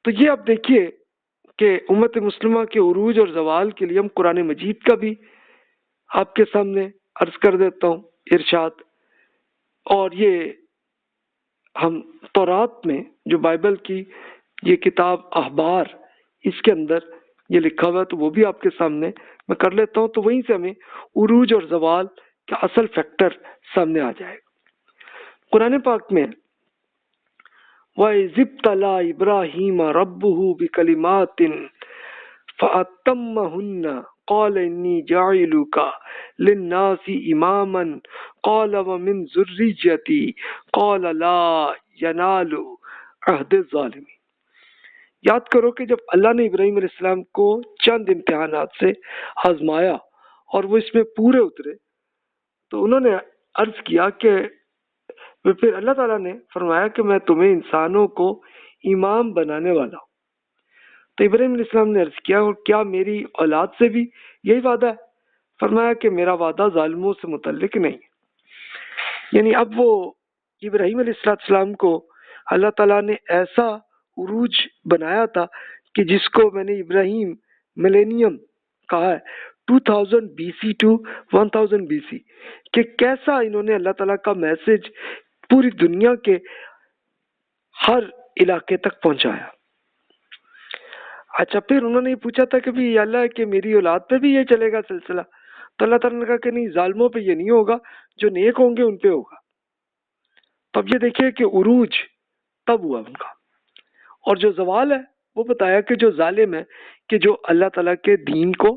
تو یہ آپ دیکھیے کہ امت مسلمہ کے عروج اور زوال کے لیے ہم قرآن مجید کا بھی آپ کے سامنے عرض کر دیتا ہوں ارشاد، اور یہ ہم تورات میں جو بائبل کی یہ کتاب احبار اس کے اندر یہ لکھا ہوا ہے، تو وہ بھی آپ کے سامنے میں کر لیتا ہوں، تو وہیں سے ہمیں عروج اور زوال کا اصل فیکٹر سامنے آ جائے گا۔ قرآن پاک میں وَإِذِ ابْتَلَىٰ إِبْرَاهِيمَ رَبُّهُ بِكَلِمَاتٍ فَأَتَمَّهُنَّ قَالَ إِنِّي جَاعِلُكَ لِلنَّاسِ إِمَامًا قَالَ وَمِن ذُرِّيَّتِي قَالَ لَا يَنَالُ عَهْدِ الظَّالِمِينَ۔ یاد کرو کہ جب اللہ نے ابراہیم علیہ السلام کو چند امتحانات سے آزمایا اور وہ اس میں پورے اترے، تو انہوں نے عرض کیا کہ پھر اللہ تعالیٰ نے فرمایا کہ میں تمہیں انسانوں کو امام بنانے والا ہوں۔ تو ابراہیم علیہ السلام نے عرض کیا اور کیا میری اولاد سے بھی یہی وعدہ ہے؟ فرمایا کہ میرا وعدہ ظالموں سے متعلق نہیں ہے۔ یعنی اب وہ ابراہیم علیہ السلام کو اللہ تعالیٰ نے ایسا عروج بنایا تھا کہ جس کو میں نے ابراہیم ملینیم کہا ہے، 2000 B C to 1000 B C, کہ کیسا انہوں نے اللہ تعالیٰ کا میسج پوری دنیا کے ہر علاقے تک پہنچایا۔ اچھا، پھر انہوں نے یہ پوچھا تھا کہ بھی اللہ کہ میری اولاد پہ بھی یہ چلے گا سلسلہ؟ تو اللہ تعالیٰ نے کہا کہ نہیں، ظالموں پہ یہ نہیں ہوگا، جو نیک ہوں گے ان پہ ہوگا۔ تو اب یہ دیکھیے کہ عروج تب ہوا ان کا، اور جو زوال ہے وہ بتایا کہ جو ظالم ہے، کہ جو اللہ تعالیٰ کے دین کو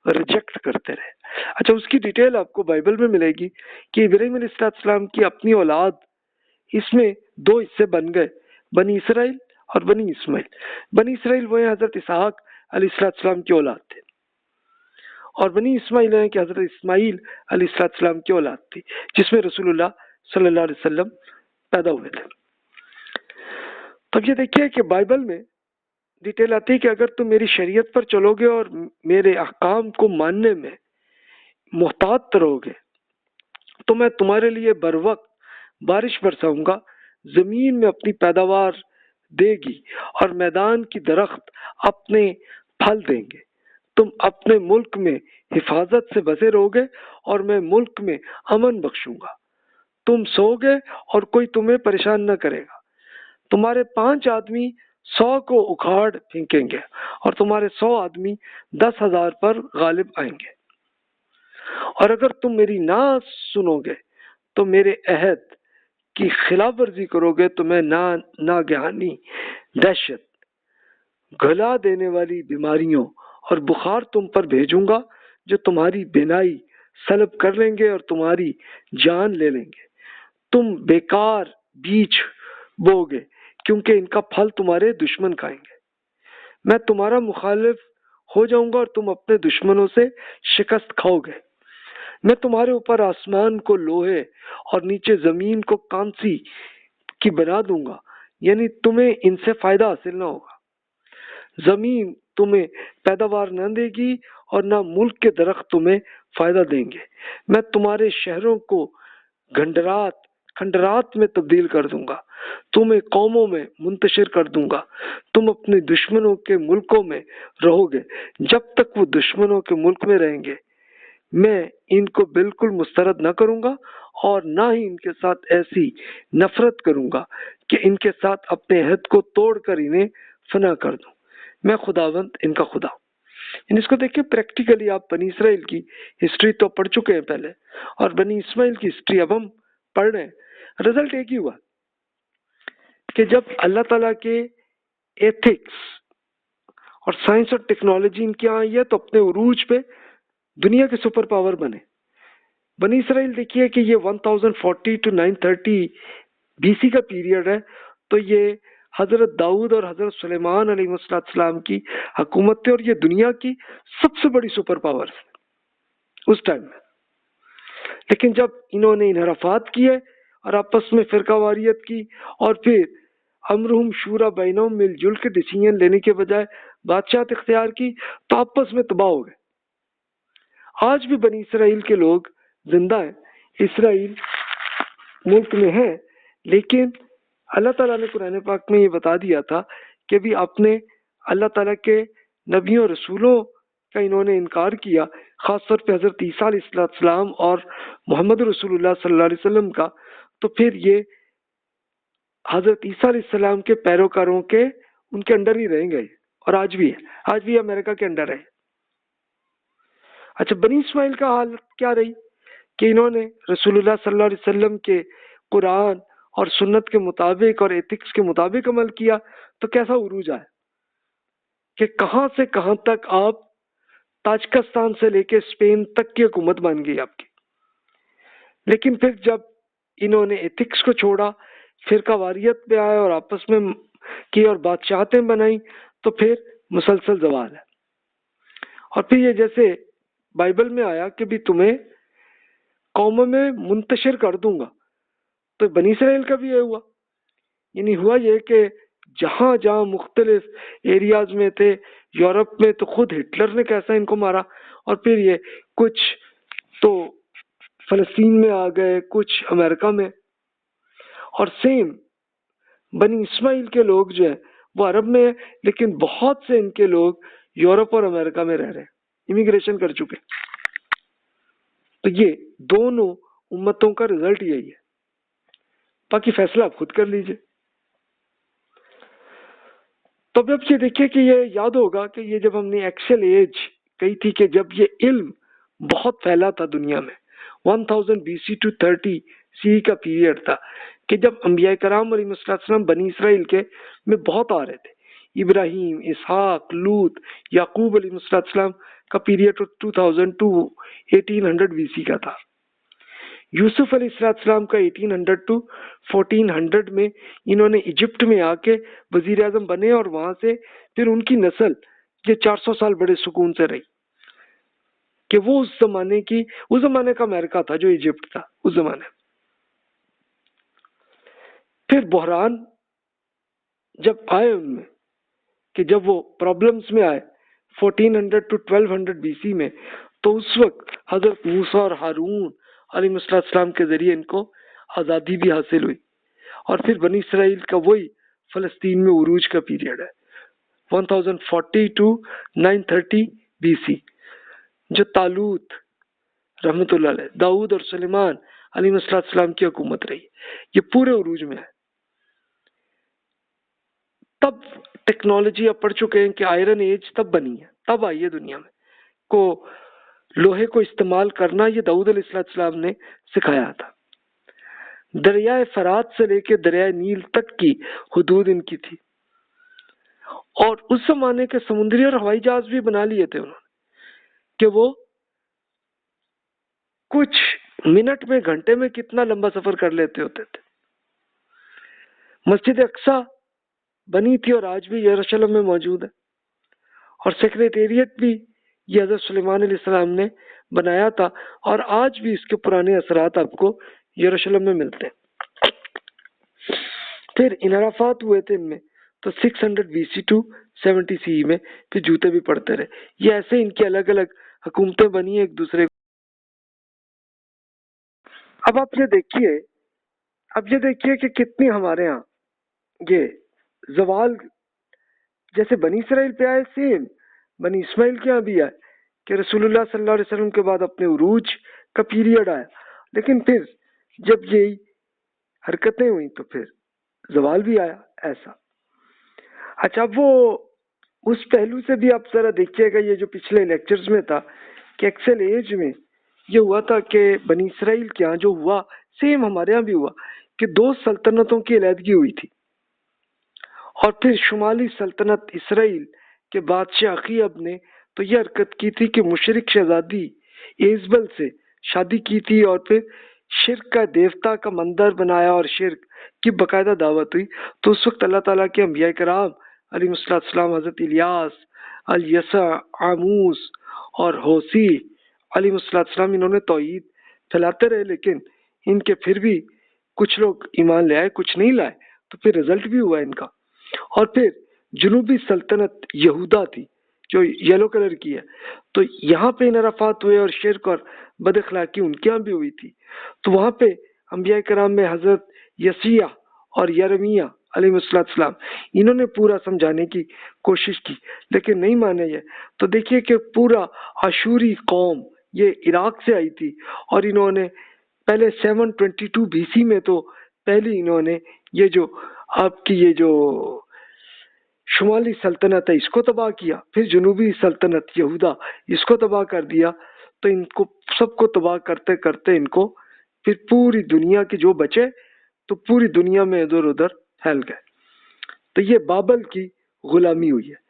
ریجیکٹ کرتے رہے۔ اچھا، اس کی ڈیٹیل آپ کو بائبل میں ملے گی کہ ابراہیم علیہ السلام کی اپنی اولاد اس میں دو حصے بن گئے، بنی اسرائیل اور بنی اسماعیل۔ بنی اسرائیل وہ ہیں حضرت اسحاق علیہ السلام کی اولاد تھے، اور بنی اسماعیل ہیں کہ حضرت اسماعیل علیہ السلام کی اولاد تھی، جس میں رسول اللہ صلی اللہ علیہ وسلم پیدا ہوئے تھے۔ تو یہ دیکھیے کہ بائبل میں ڈیٹیل آتی ہے کہ اگر تم میری شریعت پر چلو گے اور میرے احکام کو ماننے میں محتاط رہو گے تو میں تمہارے لیے بروقت بارش برساؤں گا، زمین میں اپنی پیداوار دے گی اور میدان کی درخت اپنے پھل دیں گے۔ تم اپنے ملک میں حفاظت سے بسے رہو گے اور میں ملک میں امن بخشوں گا۔ تم سو گے اور کوئی تمہیں پریشان نہ کرے گا۔ تمہارے 5 آدمی 100 کو اکھاڑ پھینکیں گے اور تمہارے 100 آدمی 10,000 پر غالب آئیں گے۔ اور اگر تم میری نہ سنو گے تو میرے عہد کی خلاف ورزی کرو گے تو میں ناگہانی دہشت، گھلا دینے والی بیماریوں اور بخار تم پر بھیجوں گا جو تمہاری بینائی سلب کر لیں گے اور تمہاری جان لے لیں گے۔ تم بیکار بیج بوگے کیونکہ ان کا پھل تمہارے دشمن کھائیں گے۔ میں تمہارا مخالف ہو جاؤں گا اور تم اپنے دشمنوں سے شکست کھاؤ گے۔ میں تمہارے اوپر آسمان کو لوہے اور نیچے زمین کو کانسی کی بنا دوں گا، یعنی تمہیں ان سے فائدہ حاصل نہ ہوگا۔ زمین تمہیں پیداوار نہ دے گی اور نہ ملک کے درخت تمہیں فائدہ دیں گے۔ میں تمہارے شہروں کو کھنڈرات میں تبدیل کر دوں گا، تمہیں قوموں میں منتشر کر دوں گا۔ تم اپنے دشمنوں کے ملکوں میں رہو گے۔ جب تک وہ دشمنوں کے ملک میں رہیں گے میں ان کو بالکل مسترد نہ کروں گا اور نہ ہی ان کے ساتھ ایسی نفرت کروں گا کہ ان کے ساتھ اپنے عہد کو توڑ کر انہیں فنا کر دوں۔ میں خداوند ان کا خدا ہوں۔ اس کو دیکھیں پریکٹیکلی، آپ بنی اسرائیل کی ہسٹری تو پڑھ چکے ہیں پہلے، اور بنی اسماعیل کی ہسٹری اب ہم پڑھ رہے ہیں۔ رزلٹ ایک ہی ہوا کہ جب اللہ تعالیٰ کے ایتھکس اور سائنس اور ٹیکنالوجی ان کے یہاں آئی ہے تو اپنے عروج پہ دنیا کے سپر پاور بنے۔ بنی اسرائیل دیکھیے کہ یہ 1040 to 930 بی سی کا پیریڈ ہے، تو یہ حضرت داؤد اور حضرت سلیمان علیہ السلام کی حکومت تھی، اور یہ دنیا کی سب سے بڑی سپر پاور اس ٹائم میں۔ لیکن جب انہوں نے انحرافات کیے اور آپس میں فرقہ واریت کی، اور پھر امرہم شورا بینہم، مل جل کے ڈیسیژن لینے کے بجائے بادشاہت اختیار کی، تو آپس میں تباہ ہو گئے۔ آج بھی بنی اسرائیل کے لوگ زندہ ہیں، اسرائیل ملک میں ہیں، لیکن اللہ تعالیٰ نے قرآن پاک میں یہ بتا دیا تھا کہ بھی اپنے اللہ تعالیٰ کے نبیوں رسولوں کا انہوں نے انکار کیا، خاص طور پہ حضرت عیسیٰ علیہ السلام اور محمد رسول اللہ صلی اللہ علیہ وسلم کا، تو پھر یہ حضرت عیسیٰ علیہ السلام کے پیروکاروں کے ان کے انڈر ہی رہیں گے، اور آج بھی ہے، آج بھی امریکہ کے انڈر ہے۔ اچھا، بنی اسماعیل کا حال کیا رہی کہ انہوں نے رسول اللہ صلی اللہ علیہ وسلم کے قرآن اور سنت کے مطابق اور ایتھکس کے مطابق عمل کیا، تو کیسا عروج آیا کہ کہاں سے کہاں تک آپ تاجکستان سے لے کے اسپین تک کی حکومت بن گئی آپ کی۔ لیکن پھر جب انہوں نے ایتھکس کو چھوڑا، فرقہ واریت پہ آئے اور آپس میں کی اور بادشاہتیں بنائیں، تو پھر مسلسل زوال ہے۔ اور پھر یہ جیسے بائبل میں آیا کہ بھی تمہیں قوموں میں منتشر کر دوں گا، تو بنی اسرائیل کا بھی یہ ہوا، یعنی ہوا یہ کہ جہاں جہاں مختلف ایریاز میں تھے، یورپ میں تو خود ہٹلر نے کیسا ان کو مارا، اور پھر یہ کچھ تو فلسطین میں آ گئے، کچھ امریکہ میں، اور سیم بنی اسماعیل کے لوگ جو ہیں وہ عرب میں ہیں، لیکن بہت سے ان کے لوگ یورپ اور امریکہ میں رہ رہے ہیں، امیگریشن کر چکے۔ تو یہ دونوں امتوں کا رزلٹ یہی ہے، باقی فیصلہ آپ خود کر لیجئے۔ تو اب یہ دیکھیے کہ یہ یاد ہوگا کہ یہ جب ہم نے ایکسل ایج کہی تھی کہ جب یہ علم بہت پھیلا تھا دنیا میں، 1000 BC to 30 CE کا پیریڈ تھا، کہ جب انبیاء کرام علیہ السلام بنی اسرائیل کے میں بہت آ رہے تھے۔ ابراہیم، اسحاق، لوط، یعقوب علیہ السلام کا پیریڈ 2000 to 1800 BC کا تھا۔ یوسف علیہ السلام کا 1800 to 1400 میں انہوں نے ایجپٹ میں آ کے وزیر اعظم بنے، اور وہاں سے پھر ان کی نسل یہ 400 سال بڑے سکون سے رہی، کہ وہ اس زمانے کا امریکہ تھا جو ایجپٹ تھا اس زمانے۔ پھر بحران جب آئے ان میں، کہ جب وہ پرابلمز میں آئے 1400 to 1200 BC میں، تو اس وقت حضرت موسیٰ اور ہارون علیہ السلام کے ذریعے ان کو آزادی بھی حاصل ہوئی، اور پھر بنی اسرائیل کا وہی فلسطین میں عروج کا پیریڈ ہے 1040 to 930 BC، جو طالوت رحمۃ اللہ علیہ، داؤد اور سلیمان علیہ السلام کی حکومت رہی، یہ پورے عروج میں ہے۔ تب ٹیکنالوجی اب پڑھ چکے ہیں کہ آئرن ایج تب بنی ہے، تب آئی ہے دنیا میں، کو لوہے کو استعمال کرنا یہ داؤد علیہ السلام نے سکھایا تھا۔ دریائے فرات سے لے کے دریائے نیل تک کی حدود ان کی تھی، اور اس زمانے کے سمندری اور ہوائی جہاز بھی بنا لیے تھے انہوں نے، کہ وہ کچھ منٹ میں، گھنٹے میں کتنا لمبا سفر کر لیتے ہوتے تھے۔ مسجد اقصی بنی تھی اور آج بھی یروشلم میں موجود ہے، اور سیکریٹریٹ بھی یہ حضرت سلیمان علیہ السلام نے بنایا تھا، اور آج بھی اس کے پرانے اثرات آپ کو یروشلم میں ملتے ہیں۔ پھر انحرافات ہوئے تھے ان میں، تو 600 BC to 70 CE میں پھر جوتے بھی پڑتے رہے۔ یہ ایسے ان کی الگ الگ حکومتیں بنی ایک دوسرے۔ اب آپ یہ دیکھیے کہ کتنی ہمارے ہاں یہ زوال جیسے بنی اسرائیل پہ آئے، سیم بنی اسماعیل کے ہاں بھی آئے، کہ رسول اللہ صلی اللہ علیہ وسلم کے بعد اپنے عروج کا پیریڈ آیا، لیکن پھر جب یہی حرکتیں ہوئیں تو پھر زوال بھی آیا ایسا۔ اچھا، وہ اس پہلو سے بھی آپ ذرا دیکھیے گا، یہ جو پچھلے لیکچرز میں تھا کہ ایکسل ایج میں یہ ہوا تھا کہ بنی اسرائیل کے ہاں جو ہوا، سیم ہمارے ہاں بھی ہوا، کہ 2 سلطنتوں کی علیحدگی ہوئی تھی، اور پھر شمالی سلطنت اسرائیل کے بادشاہ اخیب نے تو یہ حرکت کی تھی کہ مشرک شہزادی ایزبل سے شادی کی تھی، اور پھر شرک کا دیوتا کا مندر بنایا اور شرک کی باقاعدہ دعوت ہوئی۔ تو اس وقت اللہ تعالیٰ کے انبیاء کرام علیہ السلام، حضرت الیاس، الیسع، عاموس اور ہوسی علیہ السلام، انہوں نے توحید پھیلاتے رہے، لیکن ان کے پھر بھی کچھ لوگ ایمان لے آئے، کچھ نہیں لائے، تو پھر رزلٹ بھی ہوا ان کا۔ اور پھر جنوبی سلطنت یہودا تھی جو یلو کلر کی ہے، تو یہاں پہ انحرافات ہوئے اور شرک اور بد اخلاقی ان کے یہاں بھی ہوئی تھی، تو وہاں پہ انبیاء کرام میں حضرت یسیع اور یرمیہ علیہ السلام، انہوں نے پورا سمجھانے کی کوشش کی لیکن نہیں مانے یہ. تو دیکھیے کہ پورا اشوری قوم یہ عراق سے آئی تھی اور انہوں نے پہلے 722 BC میں تو پہلی انہوں نے یہ جو آپ کی یہ جو شمالی سلطنت ہے اس کو تباہ کیا، پھر جنوبی سلطنت یہودا اس کو تباہ کر دیا. تو ان کو سب کو تباہ کرتے کرتے ان کو پھر پوری دنیا کے جو بچے تو پوری دنیا میں ادھر ادھر پھیل گئے. تو یہ بابل کی غلامی ہوئی ہے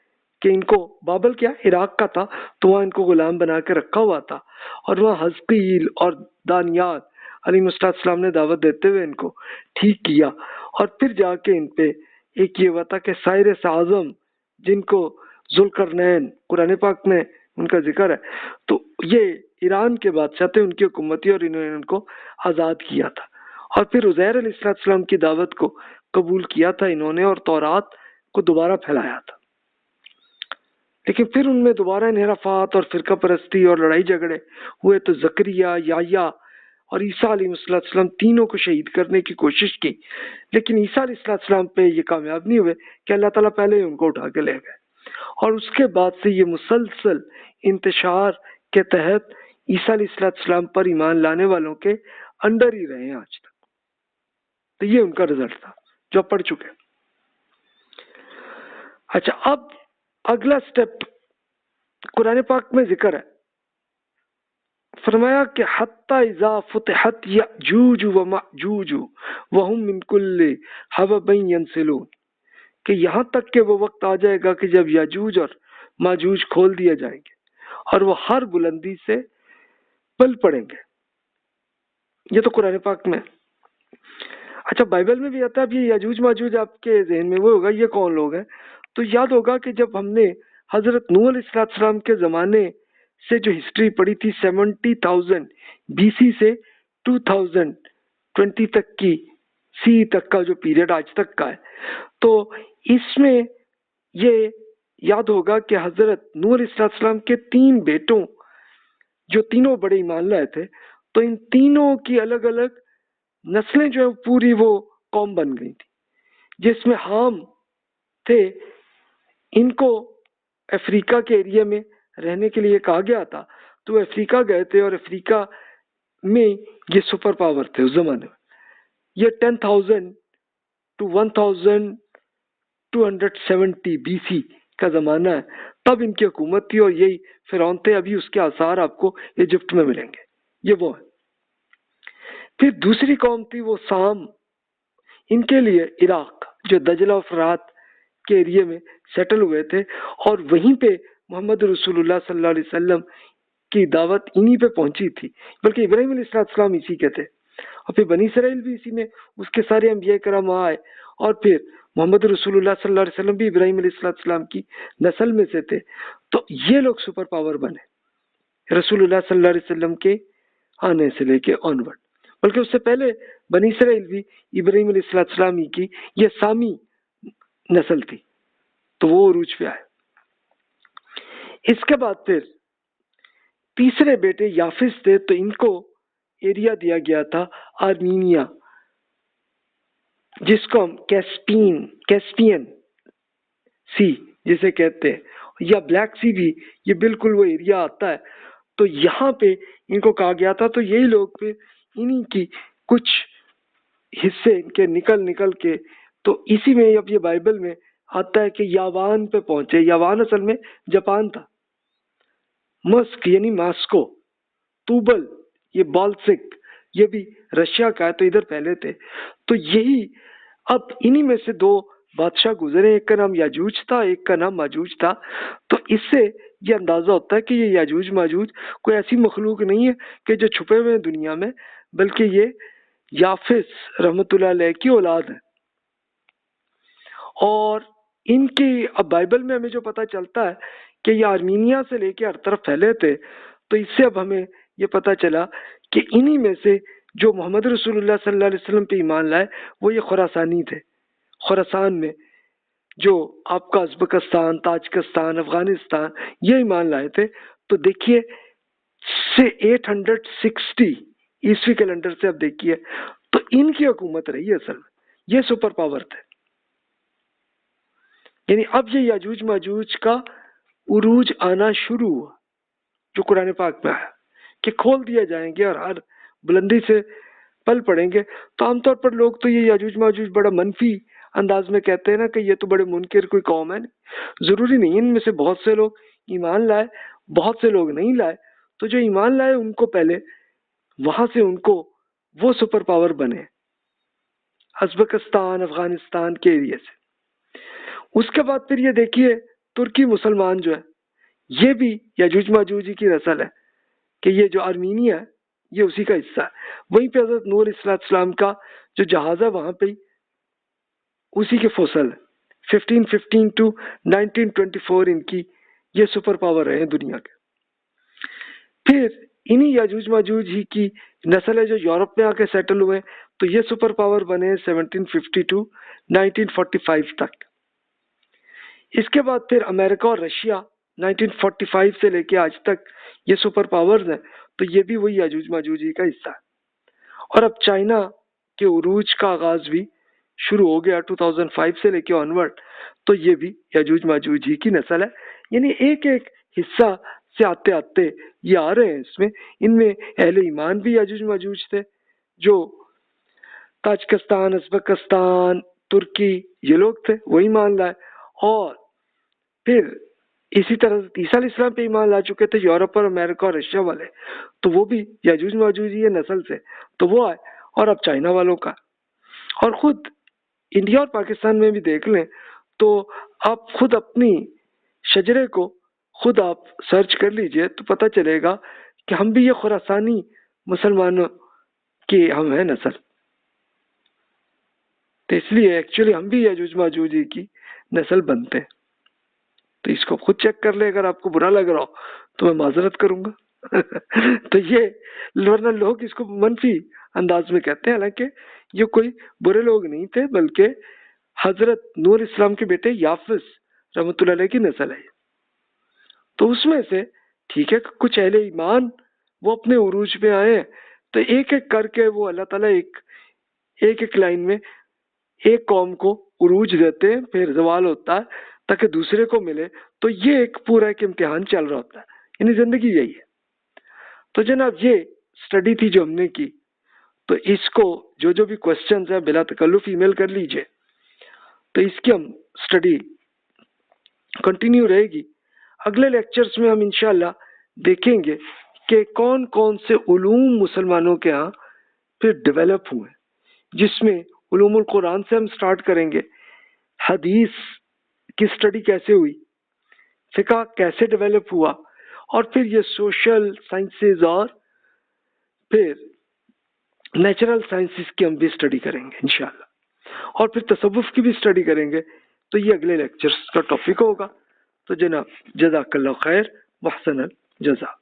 کہ ان کو بابل کیا عراق کا تھا تو وہاں ان کو غلام بنا کے رکھا ہوا تھا اور وہاں حزقیل اور دانیال علیہ السلام نے دعوت دیتے ہوئے ان کو ٹھیک کیا. اور پھر جا کے ان پہ ایک یہ ہوا تھا کہ سائرس اعظم جن کو ذوالقرنین قرآن پاک میں ان کا ذکر ہے، تو یہ ایران کے بادشاہ تھے، ان کی حکومت اور انہوں نے ان کو آزاد کیا تھا. اور پھر عزیر علیہ السلام کی دعوت کو قبول کیا تھا انہوں نے اور تورات کو دوبارہ پھیلایا تھا. لیکن پھر ان میں دوبارہ انحرافات اور فرقہ پرستی اور لڑائی جھگڑے ہوئے تو زکریا، یحییٰ اور عیسیٰ علیہ السلام تینوں کو شہید کرنے کی کوشش کی، لیکن عیسیٰ علیہ السلام پہ یہ کامیاب نہیں ہوئے کہ اللہ تعالیٰ پہلے ہی ان کو اٹھا کے لے گئے. اور اس کے بعد سے یہ مسلسل انتشار کے تحت عیسیٰ علیہ السلام پر ایمان لانے والوں کے انڈر ہی رہے ہیں آج تک. تو یہ ان کا رزلٹ تھا جو پڑھ چکے. اچھا، اب اگلا سٹیپ قرآن پاک میں ذکر ہے، فرمایا کہ حتی اذا فتحت یأجوج و مأجوج وہم من کل حدب ینسلون، کہ یہاں تک کہ وہ وقت آ جائے گا کہ جب یاجوج اور ماجوج کھول دیے جائیں گے اور وہ ہر بلندی سے پل پڑیں گے. یہ تو قرآن پاک میں. اچھا، بائبل میں بھی آتا ہے. اب یہ یاجوج ماجوج آپ کے ذہن میں وہ ہوگا یہ کون لوگ ہیں، تو یاد ہوگا کہ جب ہم نے حضرت نوح علیہ السلام کے زمانے سے جو ہسٹری پڑھی تھی 70,000 BC سے 2020 تک کی سی تک کا جو پیریڈ آج تک کا ہے، تو اس میں یہ یاد ہوگا کہ حضرت نوح علیہ السلام کے 3 بیٹوں جو تینوں بڑے ایمان لائے تھے، تو ان تینوں کی الگ الگ نسلیں جو ہے پوری وہ قوم بن گئی تھی، جس میں حام تھے. ان کو افریقہ کے ایریا میں رہنے کے لیے کہا گیا تھا، تو وہ افریقہ گئے تھے اور افریقہ میں یہ سپر پاور تھے اس زمانے میں. یہ 10,000 to 1270 BC کا زمانہ ہے، تب ان کی حکومت تھی اور یہی فرعون تھے. ابھی اس کے آثار آپ کو ایجپٹ میں ملیں گے. یہ وہ ہے. پھر دوسری قوم تھی وہ سام، ان کے لیے عراق جو دجلہ و فرات کے ایریے میں سیٹل ہوئے تھے، اور وہیں پہ محمد رسول اللہ صلی اللہ علیہ وسلم کی دعوت انہی پہ پہنچی تھی، بلکہ ابراہیم علیہ السلام اسی کے تھے، اور پھر بنی اسرائیل بھی اسی میں اس کے سارے انبیاء کرام آئے، اور پھر محمد رسول اللہ صلی اللہ علیہ وسلم بھی ابراہیم علیہ السلام کی نسل میں سے تھے. تو یہ لوگ سپر پاور بنے رسول اللہ صلی اللہ علیہ وسلم کے آنے سے لے کے آنورڈ. بلکہ اس سے پہلے بنی اسرائیل بھی ابراہیم علیہ السلام ہی کی یہ سامی نسل تھی، تو وہ عروج پہ آئے. اس کے بعد پھر تیسرے بیٹے یافس تھے، تو ان کو ایریا دیا گیا تھا آرمینیا، جس کو ہم کیسپین سی جسے کہتے ہیں، یا بلیک سی بھی، یہ بالکل وہ ایریا آتا ہے. تو یہاں پہ ان کو کہا گیا تھا، تو یہی لوگ پھر انہی کی کچھ حصے ان کے نکل کے، تو اسی میں اب یہ بائبل میں آتا ہے کہ یاوان پہ پہنچے. یاوان اصل میں جاپان تھا. مسک یعنی ماسکو، توبل یہ بالسک یہ بھی رشیا کا ہے، تو ادھر پہلے تھے. تو یہی اب انہی میں سے 2 بادشاہ گزرے، ایک کا نام یاجوج تھا، ایک کا نام ماجوج تھا. تو اس سے یہ اندازہ ہوتا ہے کہ یہ یاجوج ماجوج کوئی ایسی مخلوق نہیں ہے کہ جو چھپے ہوئے ہیں دنیا میں، بلکہ یہ یافس رحمت اللہ علیہ کی اولاد ہے. اور ان کی اب بائبل میں ہمیں جو پتہ چلتا ہے کہ یہ آرمینیا سے لے کے ہر طرف پھیلے تھے، تو اس سے اب ہمیں یہ پتہ چلا کہ انہی میں سے جو محمد رسول اللہ صلی اللہ علیہ وسلم پہ ایمان لائے وہ یہ خراسانی تھے. خراسان میں جو آپ کا ازبکستان، تاجکستان، افغانستان یہ ایمان لائے تھے. تو دیکھیے 860 عیسوی کیلنڈر سے اب دیکھیے، تو ان کی حکومت رہی ہے. اصل میں یہ سپر پاور تھے. یعنی اب یہ یاجوج ماجوج کا عروج آنا شروع ہوا جو قرآن پاک میں آیا کہ کھول دیا جائیں گے اور ہر بلندی سے پل پڑیں گے. تو عام طور پر لوگ تو یہ یاجوج ماجوج بڑا منفی انداز میں کہتے ہیں نا کہ یہ تو بڑے منکر کوئی قوم ہے. ضروری نہیں، ان میں سے بہت سے لوگ ایمان لائے، بہت سے لوگ نہیں لائے. تو جو ایمان لائے ان کو پہلے وہاں سے ان کو وہ سپر پاور بنے ازبکستان افغانستان کے ایریے سے. اس کے بعد پھر یہ دیکھیے ترکی مسلمان جو ہے یہ بھی یاجوج ماجوج کی نسل ہے کہ یہ جو آرمینیا ہے یہ اسی کا حصہ ہے. وہیں پہ حضرت نوح علیہ السلام کا جو جہاز ہے وہاں پہ اسی کے فوسل ہے. 1515 to 1924 ان کی یہ سپر پاور رہے ہیں دنیا کے. پھر انہی یاجوج ماجوج ہی کی نسل ہے جو یورپ میں آ کے سیٹل ہوئے تو یہ سپر پاور بنے 1750 to 1945 تک. اس کے بعد پھر امریکہ اور رشیا 1945 سے لے کے آج تک یہ سپر پاورز ہیں تو یہ بھی وہی یاجوج ماجوج ہی کا حصہ ہے. اور اب چائنا کے عروج کا آغاز بھی شروع ہو گیا 2005 سے لے کے آنورڈ تو یہ بھی یاجوج ماجوج ہی کی نسل ہے. یعنی ایک ایک حصہ سے آتے آتے یہ آ رہے ہیں. اس میں ان میں اہل ایمان بھی یاجوج ماجوج تھے جو تاجکستان ازبکستان ترکی یہ لوگ تھے وہ ایمان لائے. اور پھر اسی طرح عیسیٰ علیہ السلام پہ ایمان لا چکے تھے یورپ اور امریکہ اور رشیا والے تو وہ بھی یاجوج ماجوج ہی نسل سے تو وہ آئے. اور اب چائنا والوں کا اور خود انڈیا اور پاکستان میں بھی دیکھ لیں تو آپ خود اپنی شجرے کو خود آپ سرچ کر لیجئے تو پتہ چلے گا کہ ہم بھی یہ خراسانی مسلمانوں کی ہم ہیں نسل. تو اس لیے ایکچولی ہم بھی یاجوج ماجوج کی نسل بنتے ہیں. تو اس کو خود چیک کر لے. اگر آپ کو برا لگ رہا ہو تو میں معذرت کروں گا. تو یہ ورنہ لوگ اس کو منفی انداز میں کہتے ہیں حالانکہ یہ کوئی برے لوگ نہیں تھے بلکہ حضرت نوح علیہ السلام کے بیٹے یافس رحمۃ اللہ علیہ کی نسل ہے. تو اس میں سے ٹھیک ہے کچھ اہل ایمان وہ اپنے عروج پہ آئے ہیں تو ایک ایک کر کے وہ اللہ تعالیٰ ایک ایک لائن میں ایک قوم کو عروج دیتے ہیں پھر زوال ہوتا ہے تاکہ دوسرے کو ملے. تو یہ ایک پورا ایک امتحان چل رہا ہوتا ہے. یعنی زندگی یہی ہے. تو جناب یہ اسٹڈی تھی جو ہم نے کی تو اس کو جو بھی کوشچنز ہیں بلا تکلف ای میل کر لیجئے تو اس کی ہم اسٹڈی کنٹینیو رہے گی. اگلے لیکچرز میں ہم انشاءاللہ دیکھیں گے کہ کون کون سے علوم مسلمانوں کے ہاں پھر ڈیولپ ہوئے جس میں علوم القرآن سے ہم سٹارٹ کریں گے. حدیث کی اسٹڈی کیسے ہوئی، فقہ کیسے ڈیولپ ہوا اور پھر یہ سوشل سائنسز اور پھر نیچرل سائنسز کی ہم بھی اسٹڈی کریں گے انشاءاللہ. اور پھر تصوف کی بھی اسٹڈی کریں گے. تو یہ اگلے لیکچرز کا ٹاپک ہوگا. تو جناب جزاک اللہ خیر، محسن الجزا.